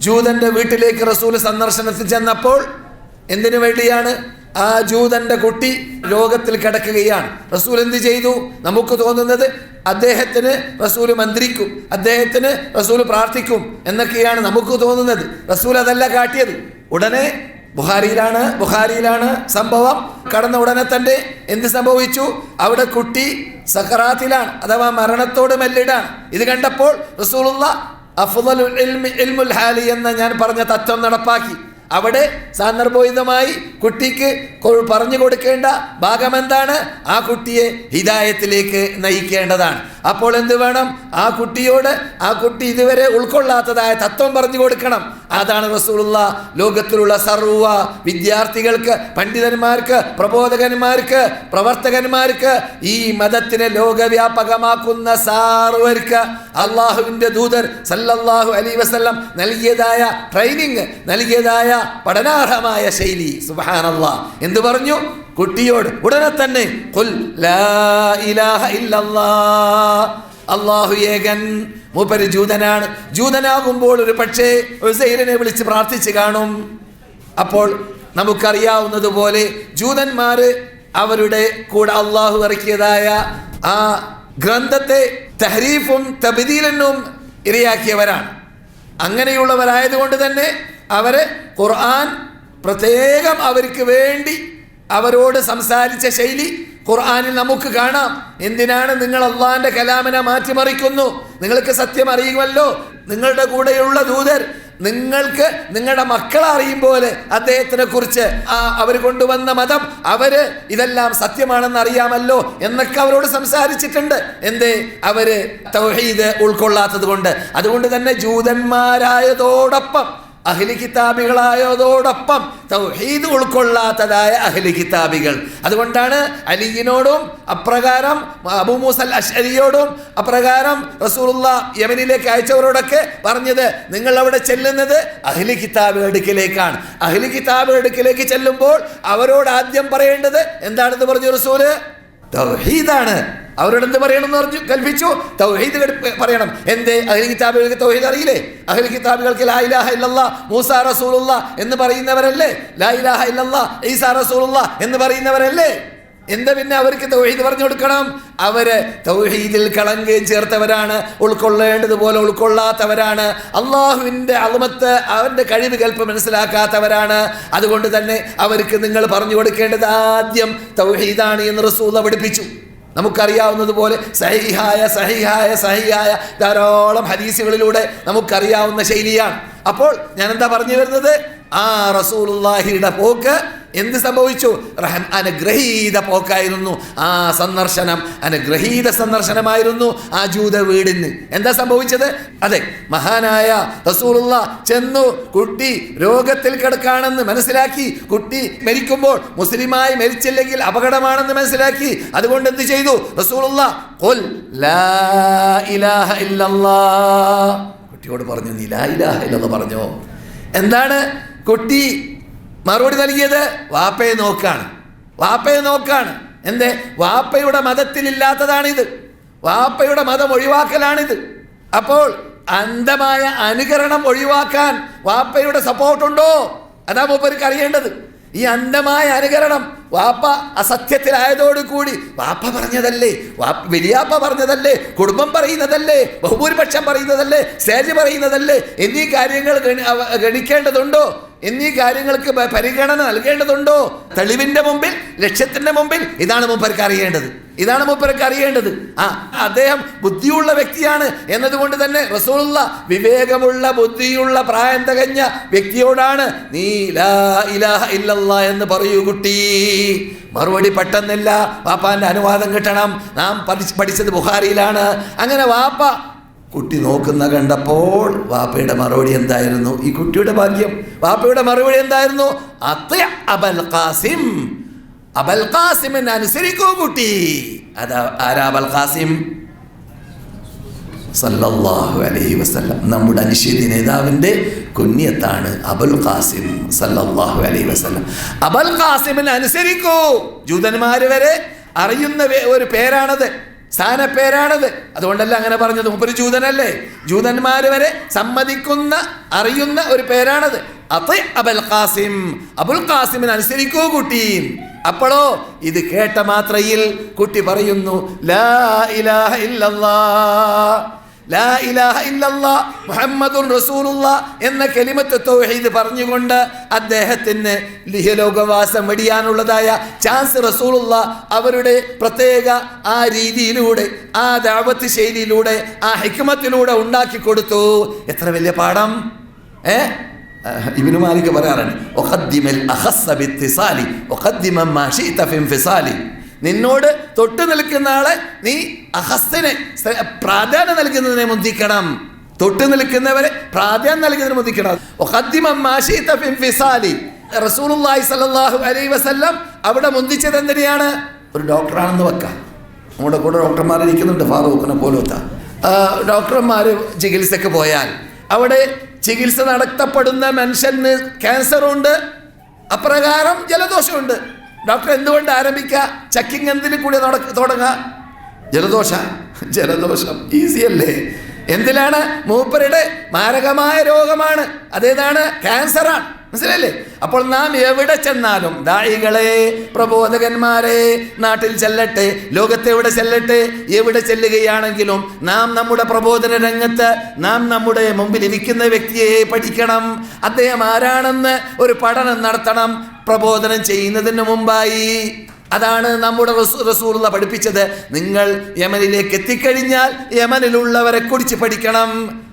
ജൂതന്റെ വീട്ടിലേക്ക് റസൂൽ സന്ദർശനത്തിൽ ചെന്നപ്പോൾ എന്തിനു വേണ്ടിയാണ്? ആ ജൂതന്റെ കുട്ടി രോഗത്തിൽ കിടക്കുകയാണ്. റസൂൽ എന്ത് ചെയ്തു? നമുക്ക് തോന്നുന്നത് അദ്ദേഹത്തിന് റസൂൽ മന്ത്രിക്കും, അദ്ദേഹത്തിന് റസൂൽ പ്രാർത്ഥിക്കും എന്നൊക്കെയാണ് നമുക്ക് തോന്നുന്നത്. റസൂൽ അതല്ല കാട്ടിയത്. ഉടനെ ബുഖാരിയിലാണ് സംഭവം. കടന്ന ഉടനെ തന്നെ എന്ത് സംഭവിച്ചു? അവിടെ കുട്ടി സക്കറാത്തിലാണ്, അഥവാ മരണത്തോട് മെല്ലിടാണ്. ഇത് കണ്ടപ്പോൾ റസൂലുള്ളാഹ് അഫ്ളലുൽ ഇൽമി ഇൽമുൽ ഹാലി എന്ന ഞാൻ പറഞ്ഞ തത്വം നടപ്പാക്കി. അവിടെ സാന്ദർഭോചിതമായി കുട്ടിക്ക് പറഞ്ഞു കൊടുക്കേണ്ട ഭാഗം എന്താണ്? ആ കുട്ടിയെ ഹിദായത്തിലേക്ക് നയിക്കേണ്ടതാണ്. അപ്പോൾ എന്ത് വേണം? ആ കുട്ടി ഇതുവരെ ഉൾക്കൊള്ളാത്തതായ തത്വം പറഞ്ഞു കൊടുക്കണം. അതാണ് റസൂലുള്ളാഹ് ലോകത്തിലുള്ള സർവ്വ വിദ്യാർത്ഥികൾക്ക്, പണ്ഡിതന്മാർക്ക്, പ്രബോധകന്മാർക്ക്, പ്രവർത്തകന്മാർക്ക്, ഈ മതത്തിനെ ലോകവ്യാപകമാക്കുന്ന സാർവർക്ക് അള്ളാഹുവിൻ്റെ ദൂതർ സല്ലല്ലാഹു അലൈഹി വസല്ലം നൽകിയതായ ട്രെയിനിങ്, നൽകിയതായ പഠനാർഹമായ ശൈലി. സുബ്ഹാനല്ലാഹ്. എന്തു പറഞ്ഞു? കുട്ടിയോട് ഉടനെ തന്നെ ഖുൽ ലാ ഇലാഹ ഇല്ലല്ലാഹ്, അല്ലാഹു ഏകൻ. മൂപ്പര് ജൂതനാകുമ്പോൾ ഒരു പക്ഷേ ഉസൈറിനെ വിളിച്ച് പ്രാർത്ഥിച്ച് കാണും. അപ്പോൾ നമുക്കറിയാവുന്നതുപോലെ ജൂതന്മാര് അവരുടെ കൂടെ അള്ളാഹു ഇറക്കിയതായ ആ ഗ്രന്ഥത്തെ തഹരീഫും തബ്ദീലിനും ഇരയാക്കിയവരാണ്. അങ്ങനെയുള്ളവരായതുകൊണ്ട് തന്നെ അവര് ഖുർആൻ പ്രത്യേകം അവർക്ക് വേണ്ടി അവരോട് സംസാരിച്ച ശൈലി ഖുർആനിൽ നമുക്ക് കാണാം. എന്തിനാണ് നിങ്ങൾ അള്ളാഹിന്റെ കലാമിനെ മാറ്റിമറിക്കുന്നു? നിങ്ങൾക്ക് സത്യം അറിയുമല്ലോ. നിങ്ങളുടെ കൂടെയുള്ള ദൂതർ നിങ്ങൾക്ക് നിങ്ങളുടെ മക്കളെ അറിയും പോലെ അദ്ദേഹത്തിനെ കുറിച്ച് അവർ കൊണ്ടുവന്ന മതം, അവര് ഇതെല്ലാം സത്യമാണെന്ന് അറിയാമല്ലോ എന്നൊക്കെ അവരോട് സംസാരിച്ചിട്ടുണ്ട്. എന്തേ? അവര് തൗഹീദ് ഉൾക്കൊള്ളാത്തത് കൊണ്ട്. അതുകൊണ്ട് തന്നെ ജൂതന്മാരായതോടൊപ്പം അഹ്ലി കിതാബികളായതോടൊപ്പം തൗഹീദ് ഉൾക്കൊള്ളാത്തതായ അഹ്ലി കിതാബികൾ. അതുകൊണ്ടാണ് അലിയിനോടും അപ്രകാരം അബൂ മൂസൽ അശ്അരിയോടും അപ്രകാരം റസൂലുള്ളാഹ് യമനിലേക്ക് അയച്ചവരോടൊക്കെ പറഞ്ഞത്, നിങ്ങൾ അവിടെ ചെല്ലുന്നത് അഹ്ലി കിതാബികളുടെ അടുക്കിലേക്കാണ്. അഹ്ലി കിതാബികളുടെ അടുക്കിലേക്ക് ചെല്ലുമ്പോൾ അവരോട് ആദ്യം പറയേണ്ടത് എന്താണെന്ന് പറഞ്ഞു റസൂല്? തൗഹീദാണ്. അവരോട് എന്ത് പറയണമെന്ന് പറഞ്ഞു കൽപ്പിച്ചു? തൗഹീദ് പറയണം. എന്തേ? അഹ്ലി കിതാബികൾക്ക് തൗഹീദ് അറിയില്ലേ? അഹ്ലി കിതാബികൾക്ക് ലാ ഇലാഹ ഇല്ലല്ലാഹ് മൂസാ റസൂലുള്ളാഹ് എന്ന് പറയുന്നവരല്ലേ? ലാ ഇലാഹ ഇല്ലല്ലാഹ് ഈസാ റസൂലുള്ളാഹ് എന്ന് പറയുന്നവരല്ലേ? എന്താ പിന്നെ അവർക്ക് തൗഹീദ് പറഞ്ഞു കൊടുക്കണം? അവര് തൗഹീദിൽ കളങ്കം ചേർത്തവരാണ്, ഉൾക്കൊള്ളേണ്ടതുപോലെ ഉൾക്കൊള്ളാത്തവരാണ്, അള്ളാഹുവിൻ്റെ അളമത്ത് അവൻ്റെ കഴിവ് കൽപ്പ് മനസ്സിലാക്കാത്തവരാണ്. അതുകൊണ്ട് തന്നെ അവർക്ക് നിങ്ങൾ പറഞ്ഞു കൊടുക്കേണ്ടത് ആദ്യം തൗഹീദാണ് എന്ന് റസൂൽ പഠിപ്പിച്ചു. നമുക്കറിയാവുന്നതുപോലെ സഹിഹായ ധാരാളം ഹദീസുകളിലൂടെ നമുക്കറിയാവുന്ന ശൈലിയാണ്. അപ്പോൾ ഞാൻ എന്താ പറഞ്ഞു വരുന്നത്? ആ റസൂലുള്ളാഹിയുടെ പോക്ക് എന്ത് സംഭവിച്ചു? അനുഗ്രഹീത പോക്കായിരുന്നു. ആ സന്ദർശനം അനുഗ്രഹീത സന്ദർശനമായിരുന്നു ആ ജൂത വീടിന്. എന്താ സംഭവിച്ചത്? അതെ, മഹാനായ റസൂലുള്ളാഹ് ചെന്നു, കുട്ടി രോഗത്തിൽ കിടക്കാണെന്ന് മനസ്സിലാക്കി. കുട്ടി മരിക്കുമ്പോൾ മുസ്ലിമായി മരിച്ചില്ലെങ്കിൽ അപകടമാണെന്ന് മനസ്സിലാക്കി. അതുകൊണ്ട് എന്ത് ചെയ്തു റസൂലുള്ളാഹ്? ഖുൽ ലാ ഇലാഹ ഇല്ലല്ലാഹ്. കുട്ടിയോട് പറഞ്ഞു, നീ ലാ ഇലാഹ ഇല്ലല്ലാഹ് പറഞ്ഞോ. എന്താണ് കുട്ടി മറുപടി നൽകിയത്? വാപ്പയെ നോക്കാണ്. എന്തേ? വാപ്പയുടെ മതത്തിലില്ലാത്തതാണിത്, വാപ്പയുടെ മതം ഒഴിവാക്കലാണിത്. അപ്പോൾ അന്ധമായ അനുകരണം ഒഴിവാക്കാൻ വാപ്പയുടെ സപ്പോർട്ടുണ്ടോ? അതാ മൂപ്പർക്ക് അറിയേണ്ടത്. ഈ അന്ധമായ അനുകരണം വാപ്പ അസത്യത്തിലായതോടുകൂടി വാപ്പ പറഞ്ഞതല്ലേ, വലിയാപ്പ പറഞ്ഞതല്ലേ, കുടുംബം പറയുന്നതല്ലേ, ബഹുഭൂരിപക്ഷം പറയുന്നതല്ലേ, സ്റ്റേജ് പറയുന്നതല്ലേ എന്നീ കാര്യങ്ങൾ ഗണിക്കേണ്ടതുണ്ടോ? എന്നീ കാര്യങ്ങൾക്ക് പരിഗണന നൽകേണ്ടതുണ്ടോ? തെളിവിന്റെ മുമ്പിൽ, ലക്ഷ്യത്തിന്റെ മുമ്പിൽ ഇതാണ് മൂപ്പർക്ക് അറിയേണ്ടത്. അദ്ദേഹം ബുദ്ധിയുള്ള വ്യക്തിയാണ് എന്നതുകൊണ്ട് തന്നെ റസൂലുള്ളാഹ് വിവേകമുള്ള, ബുദ്ധിയുള്ള, പ്രായം തികഞ്ഞ വ്യക്തിയോടാണ് നീ ലാ ഇലാഹ ഇല്ലല്ലാഹ് എന്ന് പറയൂ കുട്ടി. മറുപടി പെട്ടെന്നില്ല, വാപ്പാന്റെ അനുവാദം കിട്ടണം. നാം പഠിച്ചത് ബുഖാരിയിലാണ്. അങ്ങനെ വാപ്പ കുട്ടി നോക്കുന്ന കണ്ടപ്പോൾ വാപ്പയുടെ മറുപടി എന്തായിരുന്നു? ഈ കുട്ടിയുടെ ഭാഗ്യം. വാപ്പയുടെ മറുപടി എന്തായിരുന്നു? അബൽ ഖാസിം, അബൽ ഖാസിമിനെ അനുസരിക്കൂ കുട്ടി. അതാ ആരാ അബൽ ഖാസിം? സല്ലല്ലാഹു അലൈഹി വസല്ലം, നമ്മുടെ അനുശീതി നേതാവിൻ്റെ കുഞ്ഞത്താണ് അബുൽ ഖാസിം സല്ലല്ലാഹു അലൈഹി വസല്ലം. അബുൽ ഖാസിമിനെ അനുസരിക്കൂ. ജൂതന്മാർ വരെ അറിയുന്ന ഒരു പേരാണത്. സ്ഥാനപ്പേരാണത്. അതുകൊണ്ടല്ല അങ്ങനെ പറഞ്ഞത്, മൂപ്പര് ജൂതനല്ലേ, ജൂതന്മാര് വരെ സമ്മതിക്കുന്ന അറിയുന്ന ഒരു പേരാണത്. അബുൽ ഖാസിം, അബുൽ ഖാസിമിന് അനുസരിക്കൂ കുട്ടി. അപ്പോഴോ ഇത് കേട്ട മാത്രയിൽ കുട്ടി പറയുന്നു ലാ ഇലാഹ ഇല്ലല്ലാഹ്, ലാ ഇലാഹ ഇല്ലല്ലാഹ് മുഹമ്മദുർ റസൂലുള്ളാഹ് എന്ന കലിമത്ത് തൗഹീദ് പറഞ്ഞുകൊണ്ട് അദ്ദേഹത്തിന് ലിഹലോകവാസം വെടിയാനുള്ളതായ ചാൻസ് റസൂലുള്ളാഹ് അവരുടെ പ്രത്യേക ആ രീതിയിലൂടെ, ആ ദഅവത്ത് ശൈലിയിലൂടെ, ആ ഹിക്മത്തിലൂടെ ഉണ്ടാക്കി കൊടുത്തു. എത്ര വലിയ പാഠം! ഇബ്നു മാലിക് പറയാറാണ്, ഉഖദ്ദിമൽ അഖസ്സ ബിത്തിസാലി ഉഖദ്ദിമ മാ ശിഅത ഫി ഇൻഫിസാലി. നിന്നോട് തൊട്ട് നിൽക്കുന്ന ആളെ നീ അഹസ്സിനെ പ്രാധാന്യം നൽകുന്നതിനെ മുന്തിക്കണം, തൊട്ട് നിൽക്കുന്നവരെ പ്രാധാന്യം നൽകുന്നതിന് മുന്തിക്കണം. റസൂലുള്ളാഹി സ്വല്ലല്ലാഹു അലൈഹി വസല്ലം അവിടെ മുന്തിച്ചത് എന്തിനെയാണ്? ഒരു ഡോക്ടറാണെന്ന് വെക്കാം, നമ്മുടെ കൂടെ ഡോക്ടർമാർ ഇരിക്കുന്നുണ്ട്, ഫാറൂഖിനെ പോലത്തെ ഡോക്ടർമാർ ചികിത്സക്ക് പോയാൽ അവിടെ ചികിത്സ നടത്തപ്പെടുന്ന മനുഷ്യന് ക്യാൻസറുണ്ട്, അപ്രകാരം ജലദോഷമുണ്ട്. ഡോക്ടർ എന്തുകൊണ്ട് ആരംഭിക്കുക? ചെക്കിങ് എന്തിനു കൂടി തുടങ്ങുക? ജലദോഷം ഈസി അല്ലേ? എന്തിനാണ്? മൂപ്പരുടെ മാരകമായ രോഗമാണ്, അതേതാണ്? ക്യാൻസറാണ്. മനസ്സിലല്ലേ? അപ്പോൾ നാം എവിടെ ചെന്നാലും ദായികളെ, പ്രബോധകന്മാരെ, നാട്ടിൽ ചെല്ലട്ടെ, ലോകത്തെവിടെ ചെല്ലട്ടെ, എവിടെ ചെല്ലുകയാണെങ്കിലും നാം നമ്മുടെ പ്രബോധന രംഗത്ത് നാം നമ്മുടെ മുമ്പിൽ ഇരിക്കുന്ന വ്യക്തിയെ പഠിക്കണം. അദ്ദേഹം ആരാണെന്ന് ഒരു പഠനം നടത്തണം പ്രബോധനം ചെയ്യുന്നതിന് മുമ്പായി. അതാണ് നമ്മുടെ റസൂലുള്ളാഹി പഠിപ്പിച്ചത്. നിങ്ങൾ യമനിലേക്ക് എത്തിക്കഴിഞ്ഞാൽ യമനിലുള്ളവരെ കുറിച്ച് പഠിക്കണം.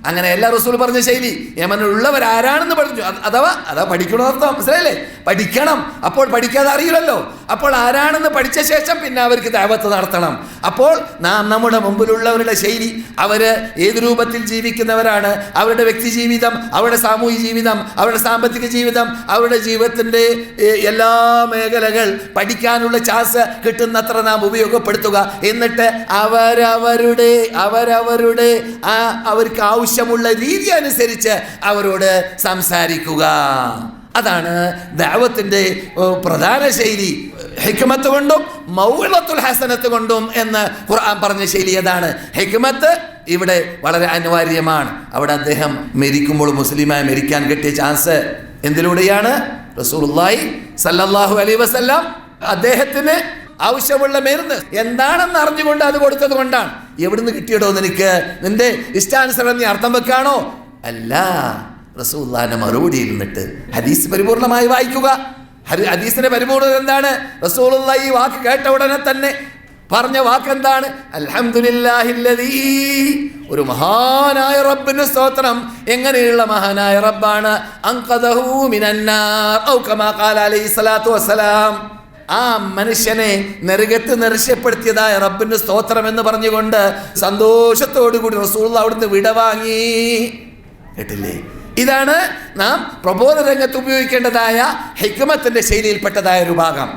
അങ്ങനെയല്ല റസൂൽ പറഞ്ഞ ശൈലി. യമനിലുള്ളവർ ആരാണെന്ന് പറഞ്ഞു, അതാ പഠിക്കണമെന്നർത്ഥം. മനസ്സിലായില്ലേ? പഠിക്കണം. അപ്പോൾ പഠിക്കാതെ അറിയില്ലല്ലോ. അപ്പോൾ ആരാണെന്ന് പഠിച്ച ശേഷം പിന്നെ അവർക്ക് ദഅവത്ത് നടത്തണം. അപ്പോൾ നാം നമ്മുടെ മുമ്പിലുള്ളവരുടെ ശൈലി, അവര് ഏത് രൂപത്തിൽ ജീവിക്കുന്നവരാണ്, അവരുടെ വ്യക്തി ജീവിതം, അവരുടെ സാമൂഹിക ജീവിതം, അവരുടെ സാമ്പത്തിക ജീവിതം, അവരുടെ ജീവിതത്തിൻ്റെ എല്ലാ മേഖലകൾ പഠിക്കാനുള്ള ചാൻസ് കിട്ടുന്നത്ര നാം ഉപയോഗപ്പെടുത്തുക. എന്നിട്ട് അവരവരുടെ അവർക്ക് ആവശ്യമുള്ള രീതി അനുസരിച്ച് അവരോട് സംസാരിക്കുക. അതാണ് ദഅവത്തിന്റെ പ്രധാന ശൈലി. ഹിക്മത്ത് കൊണ്ടും മൗഇളത്തുൽ ഹസനത്ത് കൊണ്ടും എന്ന് ഖുർആൻ പറഞ്ഞ ശൈലി അതാണ്. ഹിക്മത്ത് ഇവിടെ വളരെ അനിവാര്യമാണ്. അവിടെ അദ്ദേഹം മരിക്കുമ്പോൾ മുസ്ലിമായി മരിക്കാൻ കിട്ടിയ ചാൻസ് എന്തിലൂടെയാണ്? റസൂലുള്ളാഹി സ്വല്ലല്ലാഹു അലൈഹി വസല്ലം അദ്ദേഹത്തിന് ആവശ്യമുള്ള മരുന്ന് എന്താണെന്ന് അറിഞ്ഞുകൊണ്ട് അത് കൊടുത്തത് കൊണ്ടാണ്. എവിടുന്ന് കിട്ടിയടോ നിനക്ക്? നിന്റെ ഇഷ്ടാനുസരണം നീ അർത്ഥം വെക്കാണോ? അല്ല, റസൂലുള്ളാഹിന്റെ മറുപടിയിൽ നിന്നിട്ട് ഹദീസ് പരിപൂർണമായി വായിക്കുക. ഹദീസിന്റെ പരിപൂർണത എന്താണ്? റസൂലുള്ളാഹി ഈ വാക്ക് കേട്ട ഉടനെ തന്നെ പറഞ്ഞ വാക്കെന്താണ്? അൽഹംദുലില്ലാഹില്ലദീ, ഒരു മഹാനായ റബ്ബിന് സ്തോത്രം. എങ്ങനെയുള്ള മഹാനായ റബ്ബാണ്? അൻഖദഹു മിനന്നാർ ഔ കമാ ഖാല അലൈഹി സ്വലാത്തു വസ്സലാം. ആ മനുഷ്യനെ നരകത്ത് നിരക്ഷപ്പെടുത്തിയതായ റബ്ബിന്റെ സ്തോത്രം എന്ന് പറഞ്ഞുകൊണ്ട് സന്തോഷത്തോടു കൂടി റസൂലുള്ളാഹി അവിടുന്ന് വിടവാങ്ങി. കേട്ടില്ലേ? ഇതാണ് നാം പ്രബോധന രംഗത്ത് ഉപയോഗിക്കേണ്ടതായ ഹിക്മത്തിന്റെ ശൈലിയിൽപ്പെട്ടതായ ഒരു ഭാഗം.